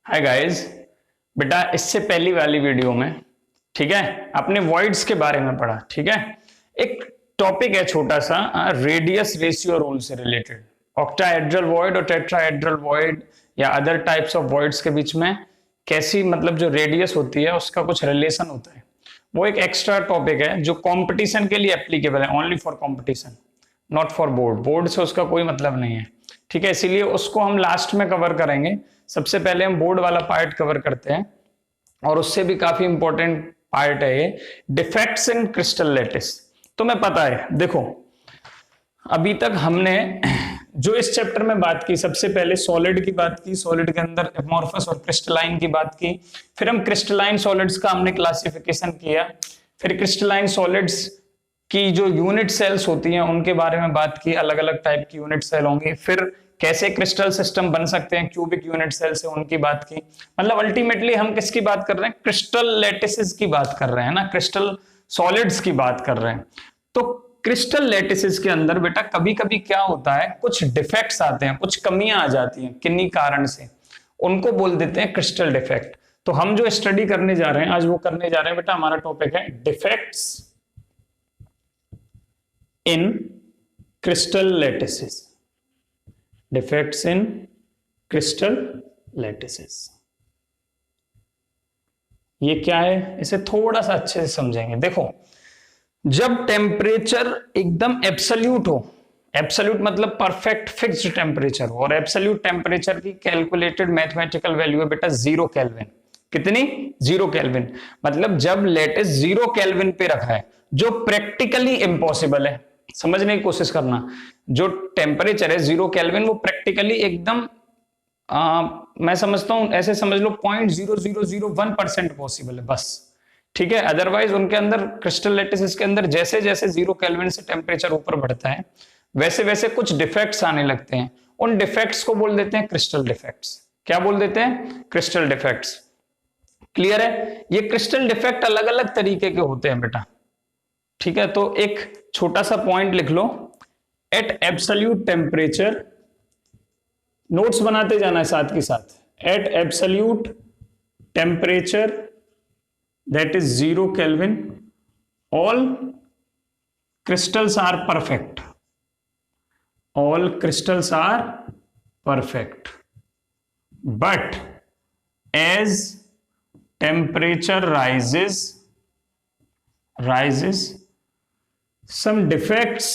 Hi guys. बेटा इससे पहली वाली वीडियो में ठीक है अपने वॉइड्स के बारे में पढ़ा। ठीक है, एक टॉपिक है छोटा सा, रेडियस रेशियो रूल से रिलेटेड। ऑक्टाहेड्रल वॉइड और टेट्राहेड्रल वॉइड या अदर टाइप्स ऑफ वॉइड्स के बीच में कैसी मतलब जो रेडियस होती है उसका कुछ रिलेशन होता है। वो एक एक्स्ट्रा टॉपिक है जो कंपटीशन के लिए एप्लीकेबल है, only for competition, not for board. Board से उसका कोई मतलब नहीं है। ठीक है, इसीलिए उसको हम लास्ट में कवर करेंगे। सबसे पहले हम बोर्ड वाला पार्ट कवर करते हैं और उससे भी काफी इंपॉर्टेंट पार्ट है ये, डिफेक्ट्स इन क्रिस्टल लैटिस। तुम्हें पता है, देखो अभी तक हमने जो इस चैप्टर में बात की, सबसे पहले सॉलिड की बात की, सॉलिड के अंदर एमोर्फस और क्रिस्टलाइन की बात की, फिर हम क्रिस्टलाइन सॉलिड्स का हमने क्लासिफिकेशन किया, फिर क्रिस्टलाइन सॉलिड्स की जो यूनिट सेल्स होती हैं उनके बारे में बात की, अलग अलग टाइप की यूनिट सेल होंगी, फिर कैसे क्रिस्टल सिस्टम बन सकते हैं क्यूबिक यूनिट सेल से, उनकी बात की। मतलब अल्टीमेटली हम किसकी बात कर रहे हैं? क्रिस्टल लैटिसेस की बात कर रहे हैं ना, क्रिस्टल सॉलिड्स की बात कर रहे हैं। तो क्रिस्टल लैटिसेस के अंदर बेटा कभी कभी क्या होता है, कुछ डिफेक्ट्स आते हैं, कुछ कमियां आ जाती हैं किन्हीं कारण से, उनको बोल देते हैं क्रिस्टल डिफेक्ट। तो हम जो स्टडी करने जा रहे हैं आज वो करने जा रहे हैं बेटा, हमारा टॉपिक है defects in crystal lattices. Defects in crystal lattices ये क्या है, इसे थोड़ा सा अच्छे से समझेंगे। देखो, जब टेम्परेचर एकदम एब्सोल्यूट हो, एब्सोल्यूट मतलब परफेक्ट फिक्स्ड टेम्परेचर हो, और एब्सोल्यूट टेम्परेचर की कैलकुलेटेड मैथमेटिकल वैल्यू है बेटा 0 केल्विन। कितनी? 0 केल्विन। मतलब जब लेटेस्ट 0 केल्विन पे रखा है, जो प्रैक्टिकली इम्पॉसिबल है। समझने की कोशिश करना, जो टेम्परेचर है 0 केल्विन वो प्रैक्टिकली एकदम मैं समझता हूं ऐसे समझ लो 0.0001% पॉसिबल है बस। ठीक है, अदरवाइज उनके अंदर क्रिस्टल लैटिसेस के अंदर जैसे जैसे 0 केल्विन से टेम्परेचर ऊपर बढ़ता है वैसे वैसे कुछ डिफेक्ट्स आने लगते हैं। उन डिफेक्ट्स को बोल देते हैं क्रिस्टल डिफेक्ट्स। क्या बोल देते हैं? Crystal defects. क्लियर है? ये क्रिस्टल डिफेक्ट अलग अलग तरीके के होते हैं बेटा। ठीक है, तो एक छोटा सा पॉइंट लिख लो, एट एब्सोल्यूट टेम्परेचर, नोट्स बनाते जाना है साथ के साथ, at absolute temperature that is 0 Kelvin, all crystals are perfect. All crystals are perfect. But as temperature rises, some defects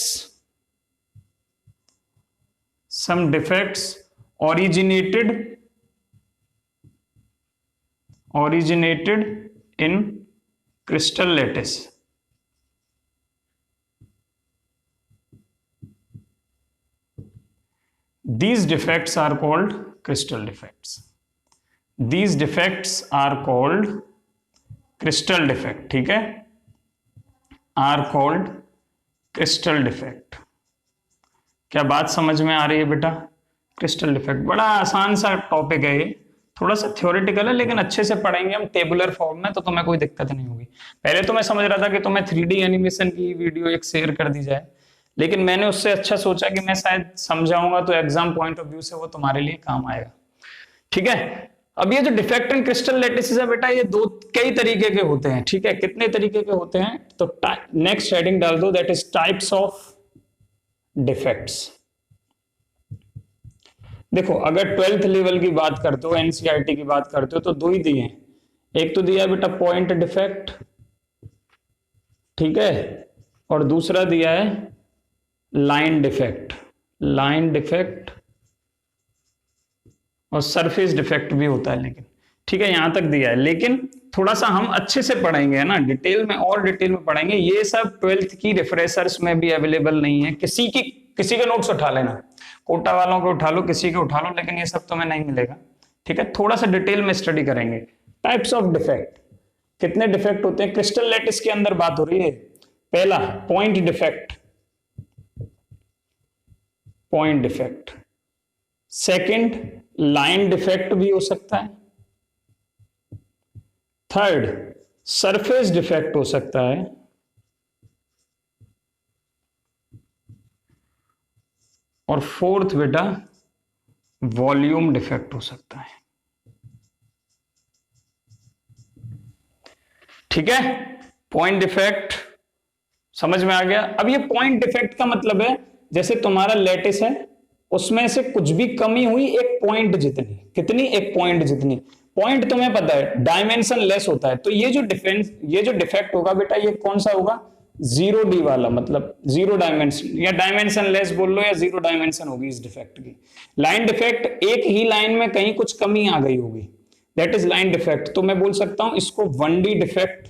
originated in crystal lattice. These defects are called crystal defects. These defects are called crystal defect. ठीक है, are called crystal defect. क्या बात समझ में आ रही है बेटा? Crystal defect बड़ा आसान सा टॉपिक है ये, थोड़ा सा थ्योरेटिकल है लेकिन अच्छे से पढ़ेंगे हम टेबुलर फॉर्म में, तो तुम्हें कोई दिक्कत नहीं होगी। पहले तो मैं समझ रहा था कि तुम्हें 3D एनिमेशन की वीडियो एक शेयर कर दी जाए, लेकिन मैंने उससे अच्छा सोचा कि मैं शायद समझाऊंगा तो एग्जाम पॉइंट ऑफ व्यू से वो तुम्हारे लिए काम आएगा। ठीक है, अब ये जो डिफेक्ट इन क्रिस्टल लैटिसेस है बेटा, ये कई तरीके के होते हैं। ठीक है, कितने तरीके के होते हैं? तो नेक्स्ट हेडिंग डाल दो, that is types of defects. देखो, अगर 12th लेवल की बात करते हो, एनसीईआरटी की बात करते हो, तो दो ही दिए हैं। एक तो दिया है बेटा पॉइंट डिफेक्ट, ठीक है, और दूसरा दिया है लाइन डिफेक्ट। लाइन डिफेक्ट और सरफेस डिफेक्ट भी होता है, लेकिन ठीक है यहां तक दिया है, लेकिन थोड़ा सा हम अच्छे से पढ़ेंगे है ना, डिटेल में और डिटेल में पढ़ेंगे। ये सब 12th की रिफ्रेशर्स में भी अवेलेबल नहीं है। किसी के नोट्स उठा लेना, कोटा वालों को उठा लो, किसी के उठा लो, लेकिन ये सब तुम्हें नहीं मिलेगा। ठीक है, थोड़ा सा डिटेल में स्टडी करेंगे। टाइप्स ऑफ डिफेक्ट, कितने डिफेक्ट होते हैं क्रिस्टल लैटिस के अंदर बात हो रही है। पहला point defect, point defect. Second line defect भी हो सकता है। थर्ड सरफेस डिफेक्ट हो सकता है। और फोर्थ बेटा वॉल्यूम डिफेक्ट हो सकता है। ठीक है, पॉइंट डिफेक्ट समझ में आ गया। अब ये पॉइंट डिफेक्ट का मतलब है जैसे तुम्हारा लैटिस है, उसमें से कुछ भी कमी हुई एक पॉइंट जितनी, कितनी, एक पॉइंट जितनी। पॉइंट तुम्हें पता है डायमेंशन लेस होता है, तो ये जो डिफेक्ट होगा बेटा ये कौन सा होगा, 0D वाला, मतलब जीरो डायमेंशन या डायमेंशन लेस बोल लो या जीरो डायमेंशन होगी इस डिफेक्ट की। लाइन डिफेक्ट, एक ही लाइन में कहीं कुछ कमी आ गई होगी, दैट इज लाइन डिफेक्ट। तो मैं बोल सकता हूं इसको 1D defect.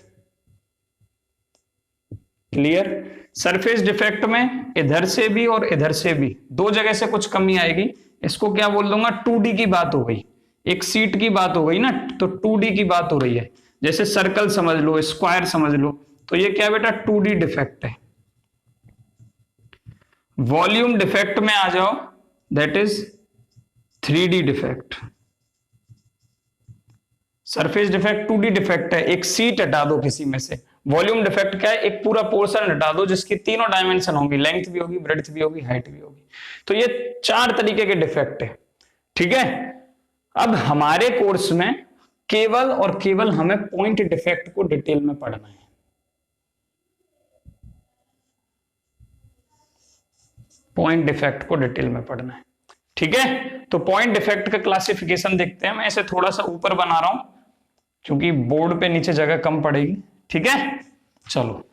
Clear. Surface defect में इधर से भी और इधर से भी दो जगह से कुछ कमी आएगी, इसको क्या बोल दूंगा, 2D की बात हो गई, एक सीट की बात हो गई ना, तो 2D की बात हो रही है। जैसे सर्कल समझ लो, स्क्वायर समझ लो, तो ये क्या बेटा 2D डिफेक्ट है। वॉल्यूम डिफेक्ट में आ जाओ, that is 3D defect. Surface defect 2D defect है, एक सीट हटा दो किसी में से। वॉल्यूम डिफेक्ट क्या है, एक पूरा पोर्शन हटा दो जिसकी तीनों डायमेंशन होंगी, लेंथ भी होगी, ब्रेड्थ भी होगी, हाइट भी होगी। तो ये 4 तरीके के डिफेक्ट है। ठीक है, अब हमारे कोर्स में केवल और केवल हमें पॉइंट डिफेक्ट को डिटेल में पढ़ना है। पॉइंट डिफेक्ट को डिटेल में पढ़ना है। ठीक है, तो पॉइंट डिफेक्ट का क्लासिफिकेशन देखते हैं। मैं इसे थोड़ा सा ऊपर बना रहा हूं क्योंकि बोर्ड पे नीचे जगह कम पड़ेगी। ठीक है, चलो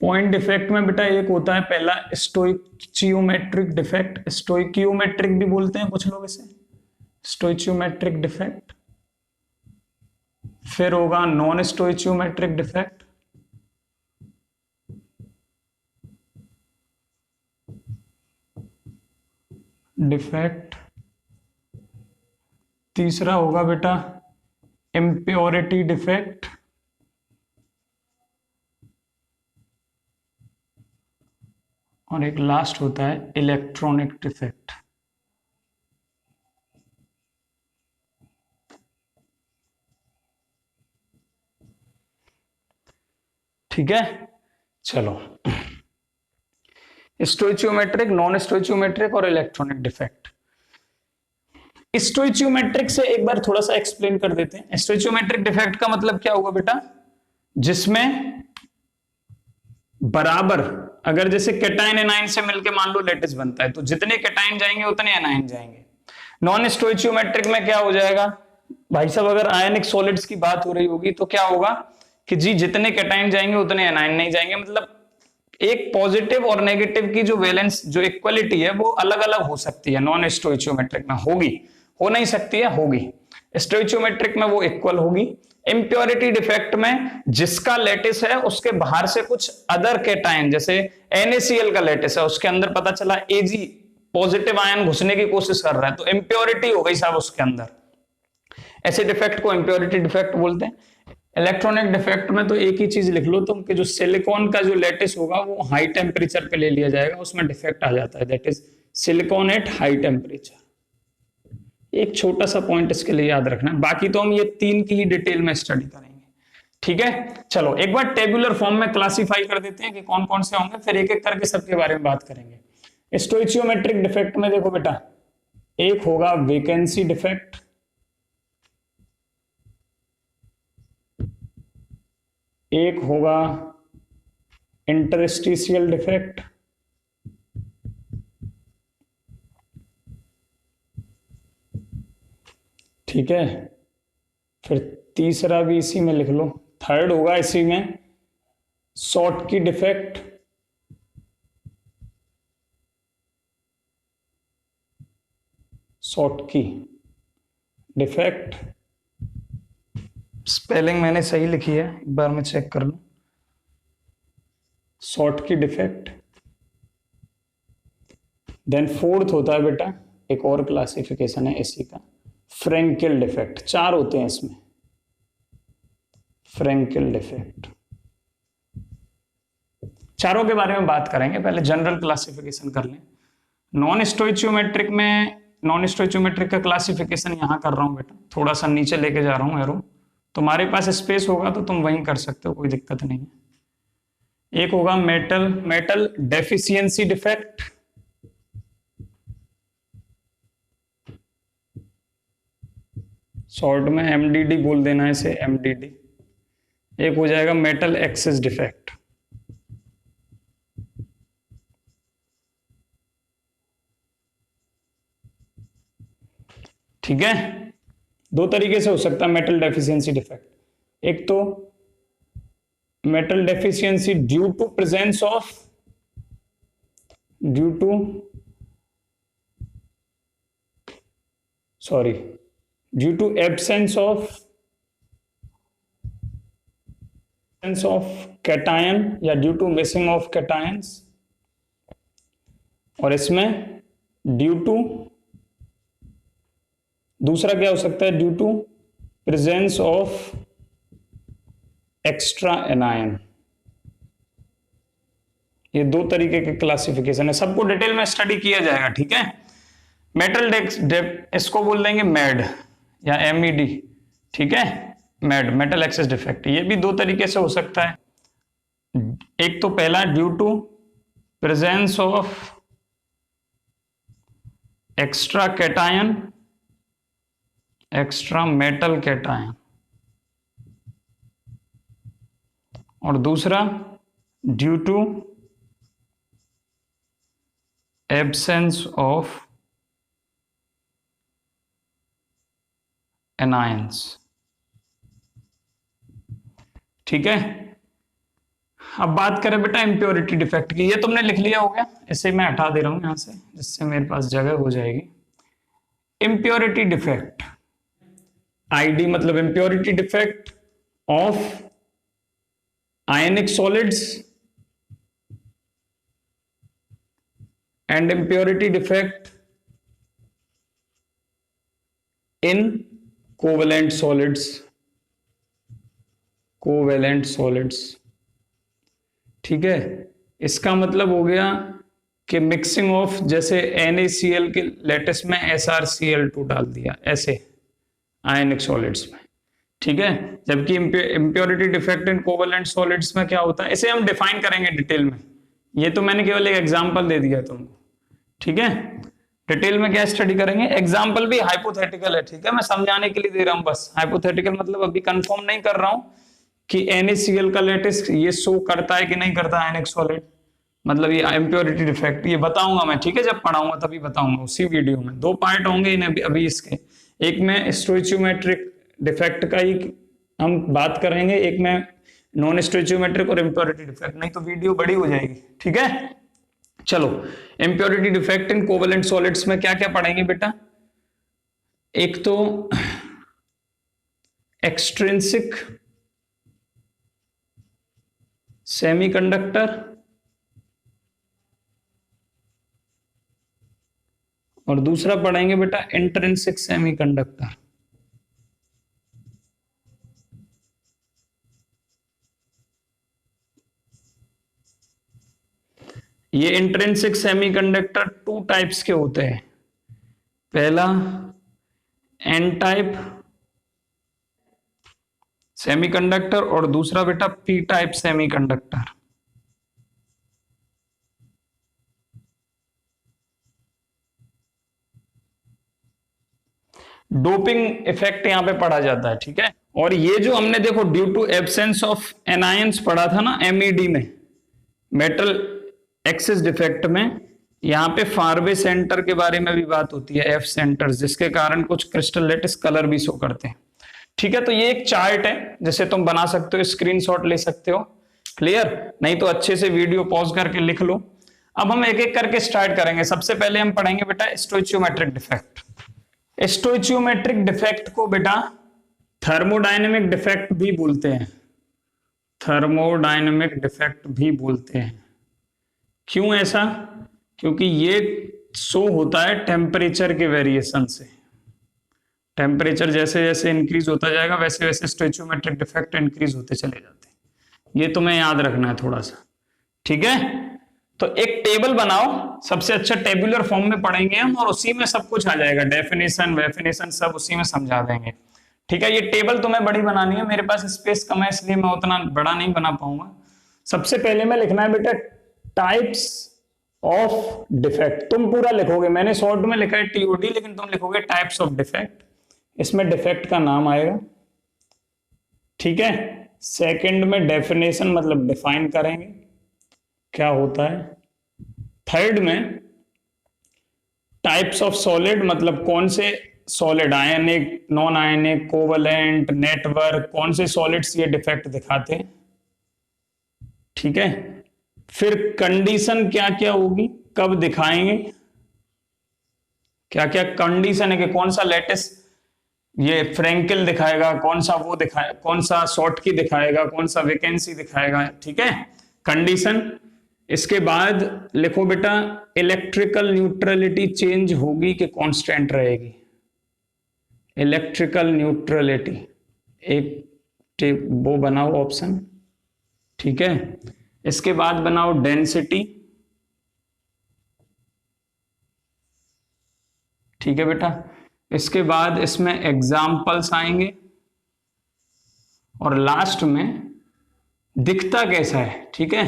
पॉइंट डिफेक्ट में बेटा एक होता है पहला स्टोइचियोमेट्रिक डिफेक्ट, स्टोइकियोमेट्रिक भी बोलते हैं कुछ लोग इसे, स्टोइचियोमेट्रिक डिफेक्ट। फिर होगा नॉन स्टोइचियोमेट्रिक डिफेक्ट, तीसरा होगा बेटा इम्प्योरिटी डिफेक्ट, और एक लास्ट होता है इलेक्ट्रॉनिक डिफेक्ट। ठीक है, चलो स्टोइचियोमेट्रिक, नॉन स्टोइचियोमेट्रिक और इलेक्ट्रॉनिक डिफेक्ट। स्टोइचियोमेट्रिक से एक बार थोड़ा सा एक्सप्लेन कर देते हैं। स्टोइचियोमेट्रिक डिफेक्ट का मतलब क्या होगा बेटा, जिसमें बराबर, अगर जैसे कैटायन एनायन से मिलकर मान लो लैटिस बनता है, तो जितने कैटायन जाएंगे उतने एनायन जाएंगे। नॉन स्टोइचियोमेट्रिक में क्या हो जाएगा भाई साहब, अगर आयनिक सॉलिड्स की बात हो रही होगी तो क्या होगा कि जी जितने कैटायन जाएंगे उतने एनायन नहीं जाएंगे। मतलब एक पॉजिटिव और नेगेटिव की जो वैलेंस, जो इक्वलिटी है वो अलग अलग हो सकती है। नॉन स्टोइचियोमेट्रिक में होगी, हो नहीं सकती है, होगी। स्टोइचियोमेट्रिक में वो इक्वल होगी। इम्प्योरिटी डिफेक्ट में जिसका लैटिस है उसके बाहर से कुछ अदर कैटायन, जैसे NaCl का लैटिस है, उसके अंदर पता चला Ag पॉजिटिव आयन घुसने की कोशिश कर रहा है, तो इम्प्योरिटी हो गई साहब उसके अंदर। ऐसे डिफेक्ट को इम्प्योरिटी डिफेक्ट बोलते हैं। इलेक्ट्रॉनिक डिफेक्ट में तो एक ही चीज लिख लो तुम कि जो सिलिकॉन का जो लैटिस होगा वो हाई टेम्परेचर पे ले लिया जाएगा, उसमें डिफेक्ट आ जाता है, that is silicon at high temperature. एक छोटा सा पॉइंट इसके लिए याद रखना, बाकी तो हम ये 3 की ही डिटेल में स्टडी करेंगे। ठीक है, चलो एक बार टेबुलर फॉर्म में क्लासिफाई कर देते हैं कि कौन कौन से होंगे, फिर एक एक करके सबके बारे में बात करेंगे। स्टोइचियोमेट्रिक डिफेक्ट में देखो बेटा, एक होगा वेकेंसी डिफेक्ट, एक होगा इंटरस्टिशियल डिफेक्ट, ठीक है, फिर तीसरा भी इसी में लिख लो, थर्ड होगा इसी में शॉर्ट की डिफेक्ट, शॉर्ट की डिफेक्ट, स्पेलिंग मैंने सही लिखी है, एक बार मैं चेक कर लूं, शॉर्ट की डिफेक्ट। देन फोर्थ होता है बेटा, एक और क्लासिफिकेशन है इसी का, फ्रेंकेल डिफेक्ट। 4 होते हैं इसमें, फ्रेंकेल डिफेक्ट। चारों के बारे में बात करेंगे, पहले जनरल क्लासिफिकेशन कर लें। नॉन स्टोइचियोमेट्रिक में, नॉन स्टोइचियोमेट्रिक का क्लासिफिकेशन यहाँ कर रहा हूँ बेटा, थोड़ा सा नीचे लेके जा रहा हूँ एरो, तुम्हारे पास स्पेस होगा तो तुम वहीं कर सकते हो, कोई दिक्कत नहीं है। एक होगा मेटल डेफिशिएंसी डिफेक्ट, शॉर्ट में एमडीडी बोल देना है इसे, एमडीडी। एक हो जाएगा मेटल एक्सेस डिफेक्ट। ठीक है, दो तरीके से हो सकता है मेटल डेफिशिएंसी डिफेक्ट। एक तो metal deficiency due to presence of, due to absence of cation या due to missing of cations, और इसमें ड्यू टू, दूसरा क्या हो सकता है, due to presence of extra anion. ये दो तरीके के क्लासिफिकेशन है, सबको डिटेल में स्टडी किया जाएगा। ठीक है, मेटल इसको बोल देंगे मेड या एमईडी। ठीक है, मेटल एक्सेस डिफेक्ट, ये भी दो तरीके से हो सकता है। एक तो पहला due to presence of extra cation, extra metal cation, और दूसरा due to absence of anions. ठीक है, अब बात करें बेटा इंप्योरिटी डिफेक्ट की। ये तुमने लिख लिया हो गया, इसे मैं हटा दे रहा हूं यहां से, जिससे मेरे पास जगह हो जाएगी। इंप्योरिटी डिफेक्ट, आईडी मतलब impurity defect of ionic solids and impurity defect in covalent solids, ठीक है। इसका मतलब हो गया कि मिक्सिंग ऑफ, जैसे NaCl के लेटेस्ट में SrCl2 डाल दिया ऐसे आयनिक सॉलिड्स में। ठीक है, जबकि impurity defect in covalent solids में क्या होता है, इसे हम डिफाइन करेंगे डिटेल में। ये तो मैंने केवल एक एग्जांपल दे दिया तुमको। ठीक है, डिटेल में क्या स्टडी करेंगे, एग्जांपल भी हाइपोथेटिकल है। ठीक है, मैं समझाने के लिए दे रहा हूं बस। हाइपोथेटिकल मतलब अभी कंफर्म नहीं कर रहा हूं कि NaCl का लेटेस्ट ये शो करता है कि नहीं करता आयनिक सॉलिड, मतलब ये इंप्योरिटी डिफेक्ट, ये बताऊंगा मैं। ठीक है, जब पढ़ाऊंगा तभी बताऊंगा, उसी वीडियो में। दो पार्ट होंगे इन्हें अभी इसके, एक में स्टोइचियोमेट्रिक डिफेक्ट का ही हम बात करेंगे, एक में नॉन स्टोइचियोमेट्रिक और इंप्योरिटी डिफेक्ट, नहीं तो वीडियो बड़ी हो जाएगी। ठीक है, चलो impurity defect in covalent solids में क्या क्या पढ़ेंगे बेटा। एक तो एक्सट्रिंसिक सेमीकंडक्टर और दूसरा पढ़ेंगे बेटा इंट्रिंसिक सेमीकंडक्टर। ये इंट्रिंसिक सेमीकंडक्टर टू टाइप्स के होते हैं, पहला एन टाइप सेमीकंडक्टर और दूसरा बेटा P type semiconductor. Doping effect यहां पे पढ़ा जाता है। ठीक है, और ये जो हमने देखो due to absence of anions पढ़ा था ना एमईडी में, मेटल एक्सेस डिफेक्ट में, यहाँ पे फारवे सेंटर के बारे में भी बात होती है, एफ सेंटर, जिसके कारण कुछ क्रिस्टल लेटिस कलर भी शो करते हैं। ठीक है, तो ये एक चार्ट है जिसे तुम बना सकते हो, स्क्रीनशॉट ले सकते हो। क्लियर, नहीं तो अच्छे से वीडियो पॉज करके लिख लो। अब हम एक एक करके स्टार्ट करेंगे। सबसे पहले हम पढ़ेंगे बेटा स्टोइचियोमेट्रिक डिफेक्ट। स्टोइचियोमेट्रिक डिफेक्ट को बेटा थर्मोडायनेमिक डिफेक्ट भी बोलते हैं, थर्मोडायनेमिक डिफेक्ट भी बोलते हैं। क्यों ऐसा, क्योंकि ये शो होता है टेम्परेचर के वेरिएशन से। टेम्परेचर जैसे जैसे इंक्रीज होता जाएगा वैसे वैसे स्टोइचियोमेट्रिक डिफेक्ट इंक्रीज होते चले जाते हैं। ये तुम्हें याद रखना है थोड़ा सा। ठीक है, तो एक टेबल बनाओ, सबसे अच्छा टेबुलर फॉर्म में पढ़ेंगे हम, और उसी में सब कुछ आ जाएगा, डेफिनेशन वेफिनेशन सब उसी में समझा देंगे। ठीक है, ये टेबल तुम्हें बड़ी बनानी है, मेरे पास स्पेस कम है इसलिए मैं उतना बड़ा नहीं बना पाऊंगा। सबसे पहले में लिखना है बेटा टाइप्स ऑफ डिफेक्ट। तुम पूरा लिखोगे, मैंने शॉर्ट में लिखा है टीओडी, लेकिन तुम लिखोगे टाइप्स ऑफ डिफेक्ट, इसमें डिफेक्ट का नाम आएगा। ठीक है, सेकंड में डेफिनेशन मतलब डिफाइन करेंगे क्या होता है। थर्ड में टाइप्स ऑफ सॉलिड मतलब कौन से सॉलिड, आयनिक, नॉन आयनिक, कोवलेंट, नेटवर्क, कौन से सॉलिड्स ये डिफेक्ट दिखाते हैं। ठीक है, फिर कंडीशन क्या क्या होगी, कब दिखाएंगे, क्या क्या कंडीशन है कि कौन सा लेटिस ये फ्रैंकेल दिखाएगा, कौन सा वो दिखाएगा, कौन सा शॉर्टकी दिखाएगा, कौन सा वैकेंसी दिखाएगा। ठीक है, कंडीशन। इसके बाद लिखो बेटा इलेक्ट्रिकल न्यूट्रलिटी चेंज होगी कि कांस्टेंट रहेगी। इलेक्ट्रिकल न्यूट्रलिटी एक वो बनाओ ऑप्शन। ठीक है, इसके बाद बनाओ डेंसिटी। ठीक है बेटा, इसके बाद इसमें एग्जाम्पल्स आएंगे, और लास्ट में दिखता कैसा है। ठीक है,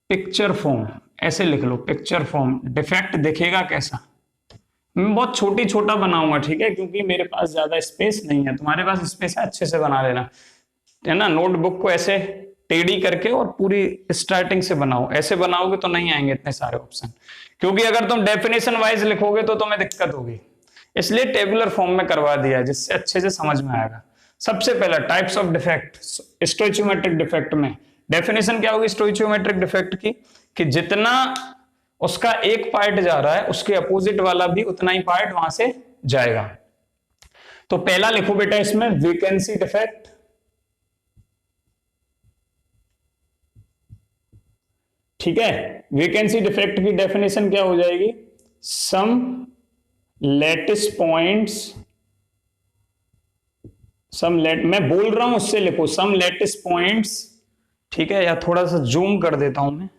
पिक्चर फॉर्म, ऐसे लिख लो पिक्चर फॉर्म, डिफेक्ट दिखेगा कैसा। मैं बहुत छोटा बनाऊंगा, ठीक है, क्योंकि मेरे पास ज्यादा स्पेस नहीं है, तुम्हारे पास स्पेस है, अच्छे से बना लेना, है ना। नोटबुक को ऐसे टेढ़ी करके और पूरी स्टार्टिंग से बनाओ, ऐसे बनाओगे तो नहीं आएंगे इतने सारे ऑप्शन, क्योंकि अगर तुम डेफिनेशन वाइज लिखोगे तो तुम्हें दिक्कत होगी, इसलिए टेबुलर फॉर्म में करवा दिया जिससे अच्छे से समझ में आएगा। सबसे पहला टाइप्स ऑफ डिफेक्ट, स्टोइचियोमेट्रिक डिफेक्ट में डेफिनेशन क्या होगी स्टोइचियोमेट्रिक डिफेक्ट की, कि जितना उसका एक पार्ट जा रहा है उसके अपोजिट वाला भी उतना ही पार्ट वहां से जाएगा। तो पहला लिखो बेटा इसमें वैकेंसी डिफेक्ट। ठीक है, वैकेंसी डिफेक्ट की डेफिनेशन क्या हो जाएगी, सम लैटिस पॉइंट्स, मैं बोल रहा हूं उससे लिखो सम लैटिस पॉइंट्स। ठीक है, या थोड़ा सा जूम कर देता हूं मैं,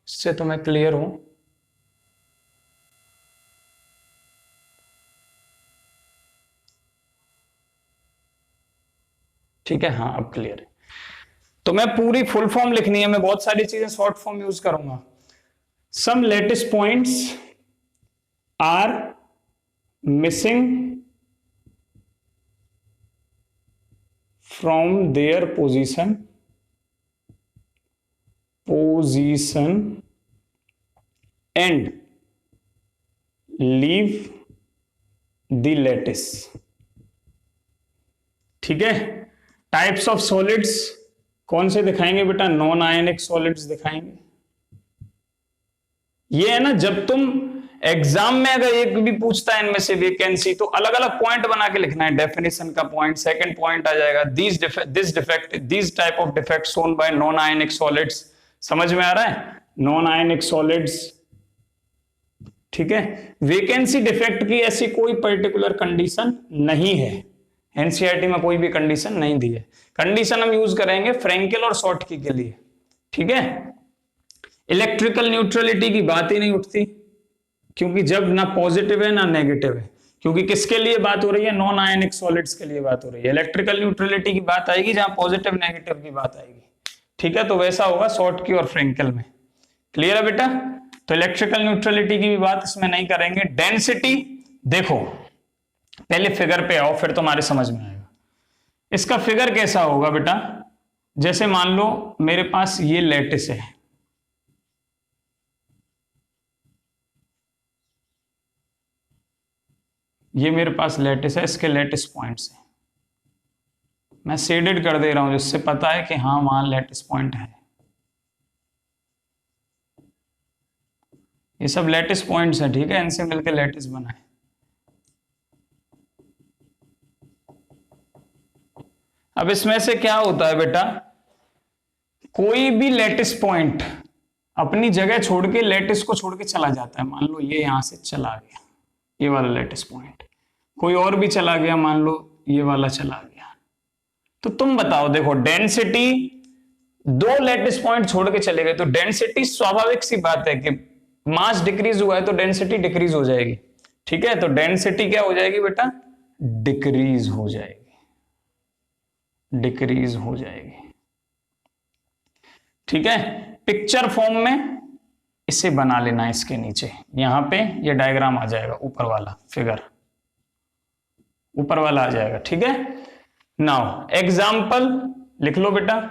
इससे तो मैं क्लियर हूं। ठीक है, हाँ अब क्लियर है। तो मैं पूरी फुल फॉर्म लिखनी है, मैं बहुत सारी चीजें शॉर्ट फॉर्म यूज करूंगा। Some lattice points are missing from their position and leave the lattice. ठीक है, टाइप्स ऑफ सॉलिड्स कौन से दिखाएंगे बेटा, नॉन आयनिक सॉलिड्स दिखाएंगे। ये है ना, जब तुम एग्जाम में अगर एक भी पूछता है इनमें से वैकेंसी, तो अलग अलग पॉइंट बना के लिखना है, डेफिनेशन का पॉइंट, सेकंड पॉइंट आ जाएगा this defect, this type of defect shown by non ionic solids. समझ में आ रहा है, नॉन आयनिक सॉलिड्स। ठीक है, वैकेंसी डिफेक्ट की ऐसी कोई पर्टिकुलर कंडीशन नहीं है, एनसीईआरटी में कोई भी कंडीशन नहीं दी है। कंडीशन हम यूज करेंगे फ्रैंकेल और शॉर्टकी के लिए। ठीक है, इलेक्ट्रिकल न्यूट्रलिटी की बात ही नहीं उठती, क्योंकि जब ना पॉजिटिव है ना नेगेटिव है, क्योंकि किसके लिए बात हो रही है, नॉन आयनिक सॉलिड्स के लिए बात हो रही है। इलेक्ट्रिकल न्यूट्रलिटी की बात आएगी जहां पॉजिटिव नेगेटिव की बात आएगी। ठीक है, तो वैसा होगा शॉर्टकी और फ्रैंकेल में। क्लियर है बेटा, तो इलेक्ट्रिकल न्यूट्रलिटी की भी बात इसमें नहीं करेंगे। डेंसिटी देखो, पहले फिगर पे आओ फिर तुम्हारे समझ में आएगा। इसका फिगर कैसा होगा बेटा, जैसे मान लो मेरे पास ये लैटिस है, ये मेरे पास लैटिस है, इसके लैटिस पॉइंट्स हैं, मैं शेडेड कर दे रहा हूं जिससे पता है कि हाँ वहां लैटिस पॉइंट है। ये सब लैटिस पॉइंट्स हैं, ठीक है, इनसे मिलकर लैटिस बना है। अब इसमें से क्या होता है बेटा, कोई भी लैटिस पॉइंट अपनी जगह छोड़ के लैटिस को छोड़ के चला जाता है। मान लो ये यहां से चला गया, ये वाला लैटिस पॉइंट, कोई और भी चला गया, मान लो ये वाला चला गया, तो तुम बताओ। देखो डेंसिटी दो लैटिस पॉइंट छोड़ के चले गए तो डेंसिटी, स्वाभाविक सी बात है कि मास डिक्रीज हुआ है तो डेंसिटी डिक्रीज हो जाएगी। ठीक है, तो डेंसिटी क्या हो जाएगी बेटा, डिक्रीज हो जाएगी, डिक्रीज हो जाएगी। ठीक है, पिक्चर फॉर्म में इसे बना लेना, इसके नीचे यहां पे ये डायग्राम आ जाएगा, ऊपर वाला फिगर ऊपर वाला आ जाएगा। ठीक है, नाउ एग्जाम्पल लिख लो बेटा,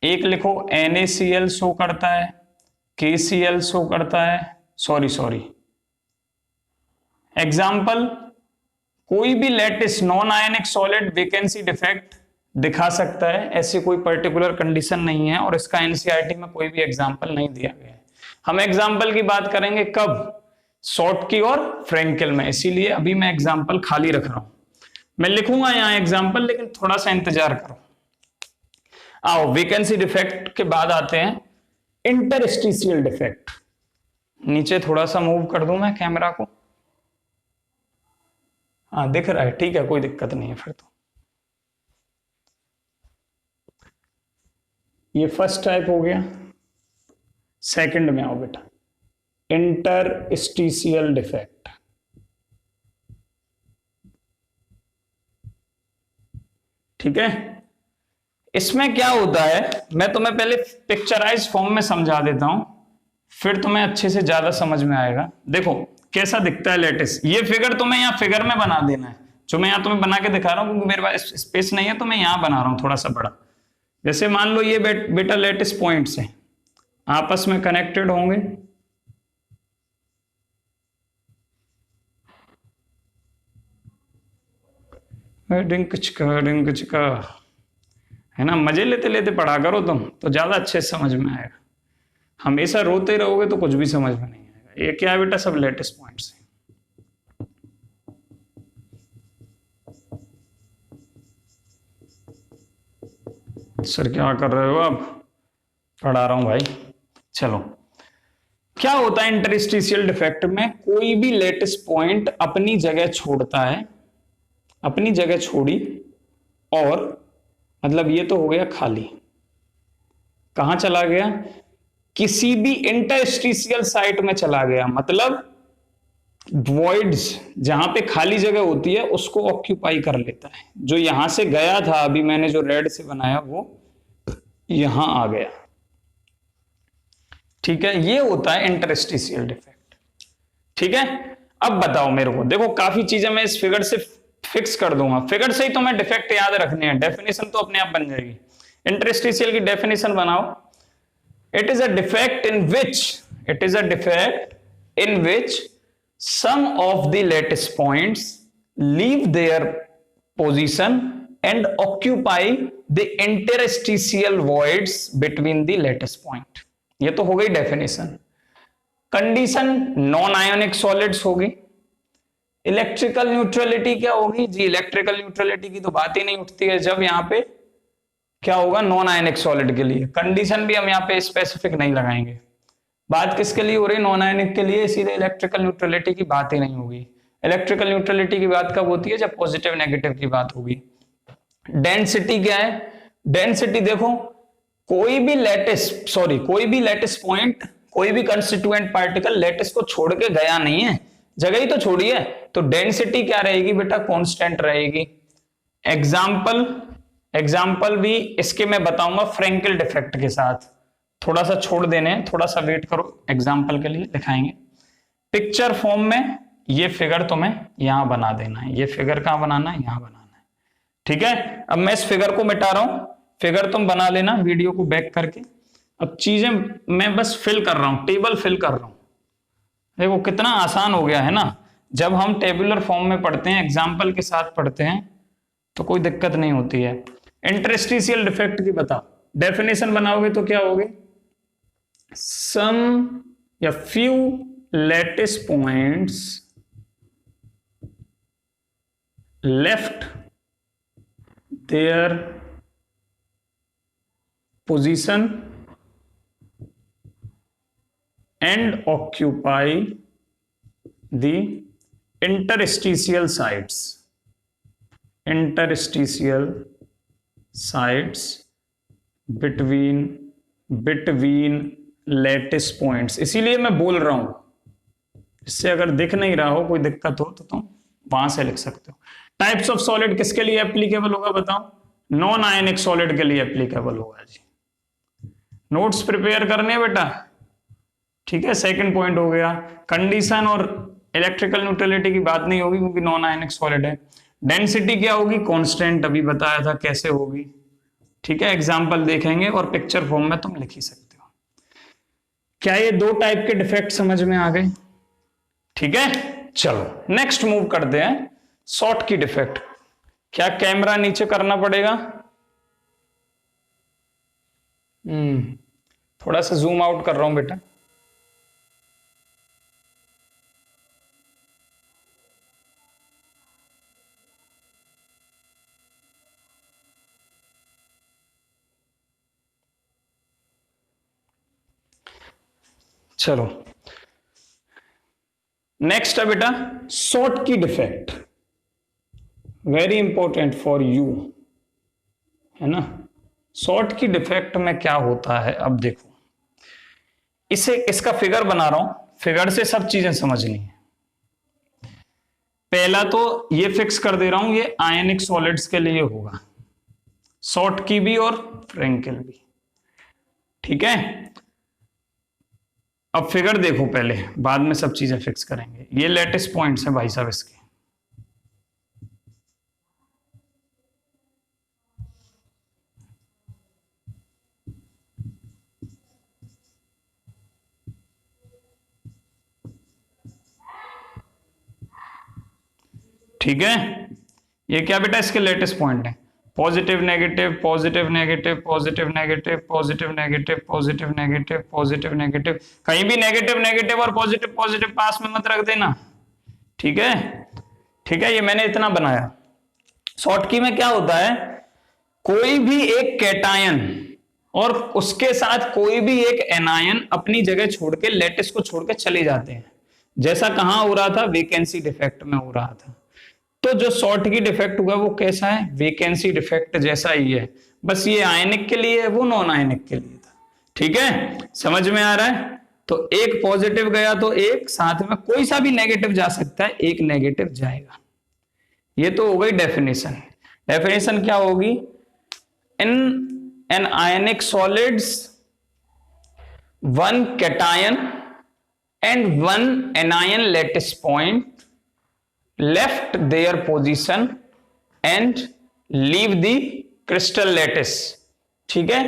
एक लिखो NaCl शो करता है, KCl शो करता है, सॉरी एग्जाम्पल, कोई भी lattice non ionic solid vacancy defect दिखा सकता है, ऐसी कोई पर्टिकुलर कंडीशन नहीं है और इसका एनसीईआरटी में कोई भी एग्जाम्पल नहीं दिया गया है। हम एग्जाम्पल की बात करेंगे कब, शॉर्टकी और फ्रेंकेल में, इसीलिए अभी मैं एग्जाम्पल खाली रख रहा हूं। मैं लिखूंगा यहां एग्जाम्पल, लेकिन थोड़ा सा इंतजार करो। आओ वैकेंसी डिफेक्ट के बाद आते हैं इंटरस्टिशियल डिफेक्ट। नीचे थोड़ा सा मूव कर दूं मैं कैमरा को, हाँ दिख रहा है, ठीक है, कोई दिक्कत नहीं है फिर तो। ये फर्स्ट टाइप हो गया। सेकंड में आओ बेटा, इंटरस्टिशियल डिफेक्ट। ठीक है, इसमें क्या होता है, मैं तुम्हें पहले पिक्चराइज फॉर्म में समझा देता हूं, फिर तुम्हें अच्छे से ज्यादा समझ में आएगा। देखो कैसा दिखता है लैटिस, ये फिगर तुम्हें यहां फिगर में बना देना है, जो मैं यहां तुम्हें बना के दिखा रहा हूं, क्योंकि मेरे पास स्पेस नहीं है तो मैं यहां बना रहा हूं थोड़ा सा बड़ा। जैसे मान लो ये बेटा लैटिस पॉइंट्स हैं, आपस में कनेक्टेड होंगे, डिंक चिका है ना, मजे लेते लेते पढ़ा करो तुम तो ज्यादा अच्छे से समझ में आएगा। हमेशा रोते रहोगे तो कुछ भी समझ में नहीं आएगा। ये क्या है बेटा, सब लैटिस पॉइंट्स हैं। सर क्या कर रहे हो आप, पढ़ा रहा हूं भाई। चलो, क्या होता है इंटरस्टिशियल डिफेक्ट में, कोई भी लैटिस पॉइंट अपनी जगह छोड़ता है, अपनी जगह छोड़ी, और मतलब ये तो हो गया खाली, कहां चला गया, किसी भी इंटरस्टिशियल साइट में चला गया, मतलब वॉइड्स जहां पे खाली जगह होती है उसको ऑक्यूपाई कर लेता है। जो यहां से गया था, अभी मैंने जो रेड से बनाया वो यहां आ गया। ठीक है, ये होता है इंटरस्टिशियल डिफेक्ट। ठीक है, अब बताओ मेरे को, देखो काफी चीजें मैं इस फिगर से फिक्स कर दूंगा, फिगर से ही तुम्हें डिफेक्ट याद रखने हैं, डेफिनेशन तो अपने आप बन जाएगी। इंटरस्टिशियल की डेफिनेशन बनाओ, it is a defect in which some of the lattice points leave their position and occupy the interstitial voids between the lattice point। ये तो हो गई definition. Condition non ionic solids होगी। इलेक्ट्रिकल न्यूट्रलिटी क्या होगी जी, electrical neutrality की तो बात ही नहीं उठती है जब यहाँ पे क्या होगा, नॉन आयोनिक सॉलिड के लिए। कंडीशन भी हम यहाँ पे स्पेसिफिक नहीं लगाएंगे, बात किसके लिए हो रही है, नॉन आयनिक के लिए, सीधे इलेक्ट्रिकल न्यूट्रलिटी की बात ही नहीं होगी। इलेक्ट्रिकल न्यूट्रलिटी की बात कब होती है, जब पॉजिटिव नेगेटिव की बात होगी। डेंसिटी क्या है, डेंसिटी देखो, कोई भी लैटिस पॉइंट, कोई भी कंस्टिट्यूएंट पार्टिकल लैटिस को छोड़ के गया नहीं है, जगह ही तो छोड़ी है, तो डेंसिटी क्या रहेगी बेटा, कांस्टेंट रहेगी। एग्जाम्पल भी इसके मैं बताऊंगा फ्रेंकेल डिफेक्ट के साथ, थोड़ा सा छोड़ देने, थोड़ा सा वेट करो, एग्जाम्पल के लिए दिखाएंगे। पिक्चर फॉर्म में ये फिगर तुम्हें यहां बना देना है, ये फिगर कहां बनाना है, यहां बनाना है। ठीक है, अब मैं इस फिगर को मिटा रहा हूं, फिगर तुम बना लेना वीडियो को बैक करके। अब चीजें मैं बस फिल कर रहा हूं, टेबल फिल कर रहा हूं। देखो कितना आसान हो गया है ना, जब हम टेबुलर फॉर्म में पढ़ते हैं, एग्जाम्पल के साथ पढ़ते हैं तो कोई दिक्कत नहीं होती है। इंटरस्टिशियल डिफेक्ट की बताओ, डेफिनेशन बनाओगे तो क्या होगी, some या few lattice points left their position and occupy the interstitial sites between between lattice points, इसीलिए मैं बोल रहा हूं, इससे अगर दिख नहीं रहा हो, कोई दिक्कत हो तो तुम वहां से लिख सकते हो। टाइप्स ऑफ सॉलिड किसके लिए एप्लीकेबल होगा बताओ? नॉन आयनिक सॉलिड के लिए एप्लीकेबल होगा जी। नोट्स प्रिपेयर करने बेटा, ठीक है। सेकंड पॉइंट हो गया, कंडीशन और इलेक्ट्रिकल न्यूट्रलिटी की बात नहीं होगी क्योंकि नॉन आयनिक सॉलिड है। डेंसिटी क्या होगी? कांस्टेंट, अभी बताया था कैसे होगी, ठीक है। एग्जांपल देखेंगे और पिक्चर फॉर्म में तुम लिख ही सकते हो। क्या ये दो टाइप के डिफेक्ट समझ में आ गए? ठीक है, चलो नेक्स्ट मूव करते हैं। शॉर्ट की डिफेक्ट, क्या कैमरा नीचे करना पड़ेगा? थोड़ा सा जूम आउट कर रहा हूं बेटा। चलो नेक्स्ट है बेटा शॉर्ट की defect, very important for you, है ना। शॉर्ट की डिफेक्ट में क्या होता है, अब देखो इसे, इसका फिगर बना रहा हूं, फिगर से सब चीजें समझनी है। पहला तो ये फिक्स कर दे रहा हूं, ये आयनिक सॉलिड्स के लिए होगा, शॉर्ट की भी और फ्रैंकेल भी, ठीक है। अब फिगर देखो पहले, बाद में सब चीजें फिक्स करेंगे। ये लैटिस पॉइंट्स हैं भाई साहब इसके, ठीक है। ये क्या बेटा इसके लेटेस्ट पॉइंट है, positive negative positive negative positive negative positive negative positive negative positive negative, कहीं भी नेगेटिव नेगेटिव और पॉजिटिव पॉजिटिव पास में मत रख देना, ठीक है। ठीक है, ये मैंने इतना बनाया। शॉर्ट की में क्या होता है, कोई भी एक कैटायन और उसके साथ कोई भी एक एनायन अपनी जगह छोड़ के, लेटिस को छोड़ के चले जाते हैं। जैसा कहां हो रहा था, वैकेंसी डिफेक्ट में हो रहा था। तो जो शॉर्ट की डिफेक्ट हुआ वो कैसा है, वैकेंसी डिफेक्ट जैसा ही है, बस ये आयनिक के लिए है, वो नॉन आयनिक के लिए था, ठीक है। समझ में आ रहा है? तो एक पॉजिटिव गया तो एक साथ में कोई सा भी नेगेटिव जा सकता है, एक नेगेटिव जाएगा। ये तो हो गई डेफिनेशन। डेफिनेशन क्या होगी, in an ionic solids one cation and one anion lattice point left their position and leave the crystal lattice, ठीक है।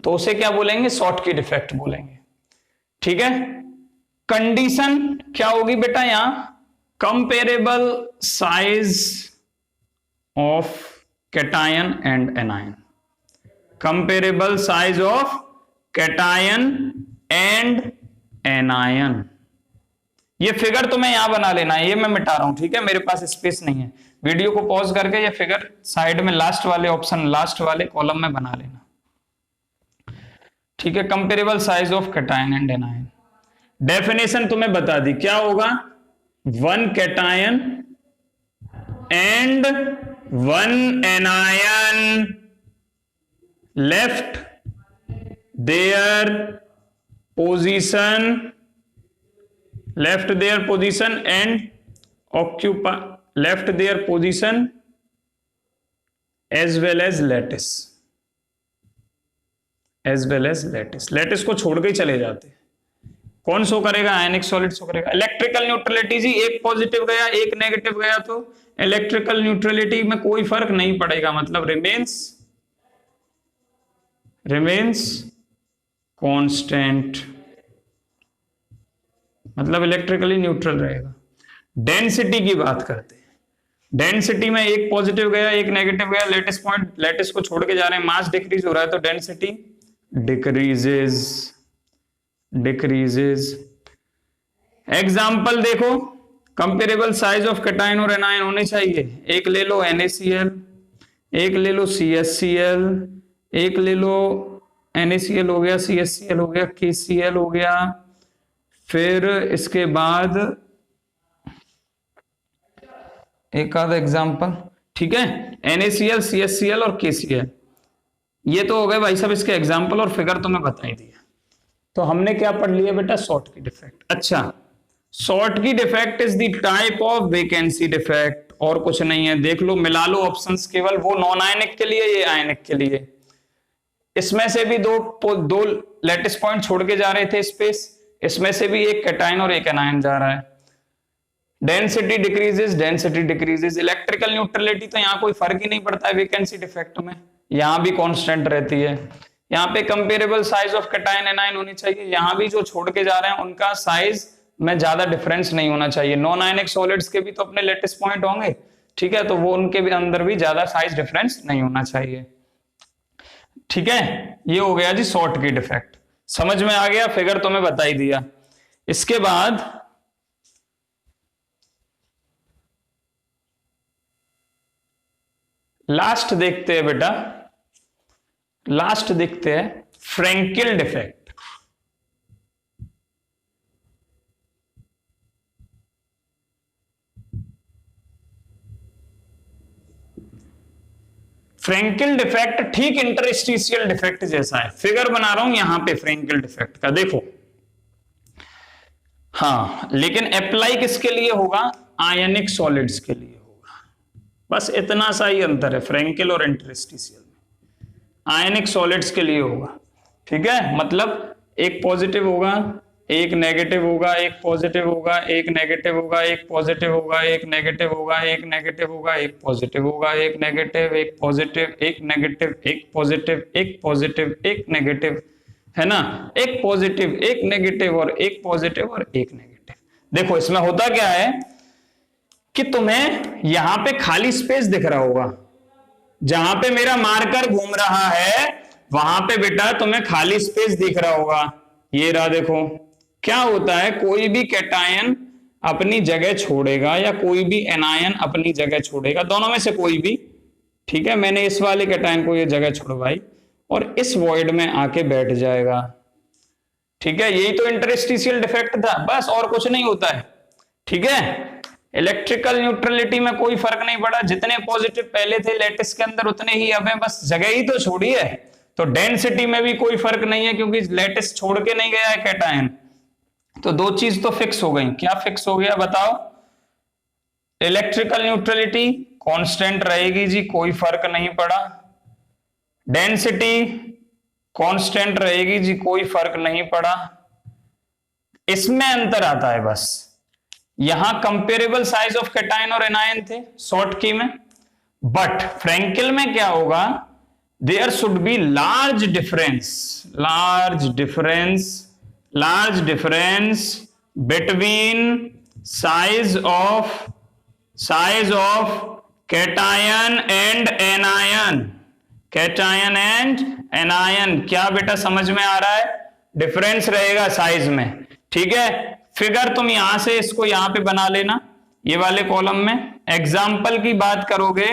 तो उसे क्या बोलेंगे, शॉर्ट की डिफेक्ट बोलेंगे, ठीक है। कंडीशन क्या होगी बेटा, यहां comparable size of cation and anion, comparable size of cation and anion. ये फिगर तो मैं यहां बना लेना है, ये मैं मिटा रहा हूं, ठीक है, मेरे पास स्पेस नहीं है। वीडियो को पॉज करके ये फिगर साइड में लास्ट वाले ऑप्शन, लास्ट वाले कॉलम में बना लेना, ठीक है। Comparable size of cation and anion, definition तुम्हें बता दी, क्या होगा, one cation and one anion left their position, left their position and occupy, left their position as well as lattice, as well as lattice, lattice को छोड़ के ही चले जाते हैं। कौन शो करेगा, आयनिक सॉलिड शो करेगा। इलेक्ट्रिकल न्यूट्रलिटी जी, एक पॉजिटिव गया एक नेगेटिव गया तो इलेक्ट्रिकल न्यूट्रलिटी में कोई फर्क नहीं पड़ेगा, मतलब रिमेन्स कांस्टेंट, मतलब इलेक्ट्रिकली न्यूट्रल रहेगा। डेंसिटी की बात करते हैं, डेंसिटी में एक पॉजिटिव गया एक नेगेटिव गया, लेटिस पॉइंट, लेटिस को छोड़ के जा रहे हैं, मास डिक्रीज हो रहा है तो डेंसिटी डिक्रीजेज। एग्जाम्पल देखो, कंपेरेबल साइज ऑफ कैटायन और एनायन होने चाहिए। एक ले लो NaCl, एक ले लो CHCl, एक ले लो NaCl हो गया, CHCl हो गया, KCl हो गया, फिर इसके बाद एक आधा एग्जाम्पल, ठीक है, NaCl, CHCl और KCl। ये तो हो गए भाई साहब इसके एग्जाम्पल, और फिगर तो मैं बता ही दिया। तो हमने क्या पढ़ लिया बेटा, शॉर्टकी डिफेक्ट। अच्छा, Schottky defect is the type of vacancy defect, और कुछ नहीं है। देख लो, मिला लो ऑप्शंस, केवल वो नॉन आयनिक के लिए, ये आयनिक के लिए। इसमें से भी दो लैटिस पॉइंट छोड़ के जा रहे थे स्पेस, इसमें से भी एक कैटायन और एक एनायन जा रहा है। डेंसिटी डिक्रीजेस, इलेक्ट्रिकल न्यूट्रलिटी तो यहाँ कोई फर्क ही नहीं पड़ता है वैकेंसी डिफेक्ट में, यहाँ भी कांस्टेंट रहती है। यहाँ पे comparable size of cation anion होनी चाहिए, यहाँ भी जो छोड़ के जा रहे हैं उनका साइज में ज्यादा डिफरेंस नहीं होना चाहिए। नॉन आयनिक सॉलिड्स के भी तो अपने लेटिस पॉइंट होंगे, ठीक है, तो वो उनके भी अंदर भी ज्यादा साइज डिफरेंस नहीं होना चाहिए। ठीक है, ये हो गया जी शॉर्टकी डिफेक्ट। समझ में आ गया, फिगर तो मैं बता ही दिया। इसके बाद लास्ट देखते हैं बेटा, लास्ट देखते हैं फ्रैंकेल डिफेक्ट। फ्रैंकेल डिफेक्ट ठीक इंटरस्टिशियल डिफेक्ट जैसा है। फिगर बना रहा हूं यहां पे फ्रैंकेल डिफेक्ट का, देखो। हाँ, लेकिन अप्लाई किसके लिए होगा, आयनिक सॉलिड्स के लिए होगा। बस इतना सा ही अंतर है फ्रैंकेल और इंटरस्टिशियल में। आयनिक सॉलिड्स के लिए होगा, ठीक है, मतलब एक पॉजिटिव होगा, एक नेगेटिव होगा, एक पॉजिटिव होगा, एक नेगेटिव होगा, एक पॉजिटिव होगा, एक नेगेटिव होगा, एक नेगेटिव होगा, एक पॉजिटिव होगा, एक नेगेटिव, एक पॉजिटिव, एक नेगेटिव, एक पॉजिटिव, एक पॉजिटिव, एक नेगेटिव, है ना, एक पॉजिटिव, एक नेगेटिव, और एक पॉजिटिव और एक नेगेटिव। देखो इसमें होता क्या है कि तुम्हें यहां पे खाली स्पेस दिख रहा होगा, जहां पे मेरा मार्कर घूम रहा है वहां पे बेटा तुम्हें खाली स्पेस दिख रहा होगा। ये रहा, देखो क्या होता है, कोई भी कैटायन अपनी जगह छोड़ेगा या कोई भी एनायन अपनी जगह छोड़ेगा, दोनों में से कोई भी, ठीक है। मैंने इस वाले कैटायन को ये जगह छोड़वाई और इस वॉइड में आके बैठ जाएगा, ठीक है। यही तो इंटरस्टिशियल डिफेक्ट था, बस और कुछ नहीं होता है, ठीक है। इलेक्ट्रिकल न्यूट्रलिटी में कोई फर्क नहीं पड़ा, जितने पॉजिटिव पहले थे लेटिस के अंदर उतने ही अब हैं, बस जगह ही तो छोड़ी है। तो डेंसिटी में भी कोई फर्क नहीं है क्योंकि लेटिस छोड़ के नहीं गया है कैटायन। तो दो चीज तो फिक्स हो गई। क्या फिक्स हो गया बताओ, इलेक्ट्रिकल न्यूट्रलिटी कांस्टेंट रहेगी जी, कोई फर्क नहीं पड़ा। डेंसिटी कांस्टेंट रहेगी जी, कोई फर्क नहीं पड़ा। इसमें अंतर आता है बस, यहां कंपेरेबल साइज ऑफ कैटायन और एनायन थे शॉर्टकी में, बट फ्रैंकेल में क्या होगा, there should be large difference between size of cation and anion. क्या बेटा समझ में आ रहा है, डिफरेंस रहेगा साइज में, ठीक है। फिगर तुम यहां से इसको यहां पे बना लेना, ये वाले कॉलम में। एग्जाम्पल की बात करोगे,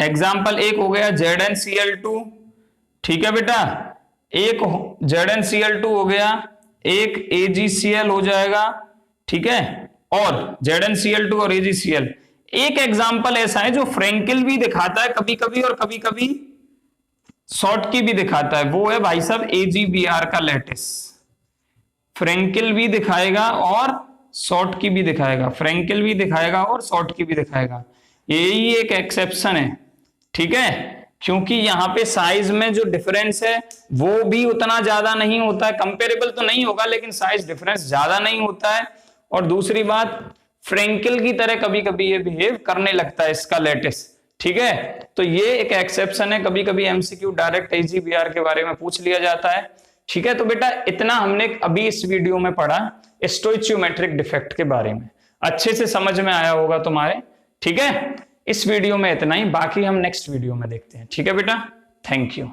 एग्जाम्पल एक हो गया ZnCl2, ठीक है बेटा, एक ZnCl2 हो गया, एक AgCl हो जाएगा, ठीक है, और ZnCl2 और AgCl। एक एग्जाम्पल ऐसा है जो फ्रैंकेल भी दिखाता है कभी कभी और कभी कभी शॉर्टकी भी दिखाता है, वो है भाई साहब AgBr का लैटिस। फ्रैंकेल भी दिखाएगा और शॉर्टकी भी दिखाएगा, फ्रैंकेल भी दिखाएगा और शॉर्टकी भी दिखाएगा। यही एक एक्सेप्शन है, ठीक है, क्योंकि यहां पे साइज में जो डिफरेंस है वो भी उतना ज्यादा नहीं होता है, कंपेरेबल तो नहीं होगा लेकिन साइज डिफरेंस ज्यादा नहीं होता है। और दूसरी बात, फ्रैंकेल की तरह कभी कभी ये बिहेव करने लगता है इसका लैटिस, ठीक है। तो ये एक एक्सेप्शन है, कभी कभी एमसीक्यू डायरेक्ट AgBr के बारे में पूछ लिया जाता है, ठीक है। तो बेटा इतना हमने अभी इस वीडियो में पढ़ा स्टोइचियोमेट्रिक डिफेक्ट के बारे में, अच्छे से समझ में आया होगा तुम्हारे, ठीक है। इस वीडियो में इतना ही, बाकी हम नेक्स्ट वीडियो में देखते हैं, ठीक है बेटा। Thank you.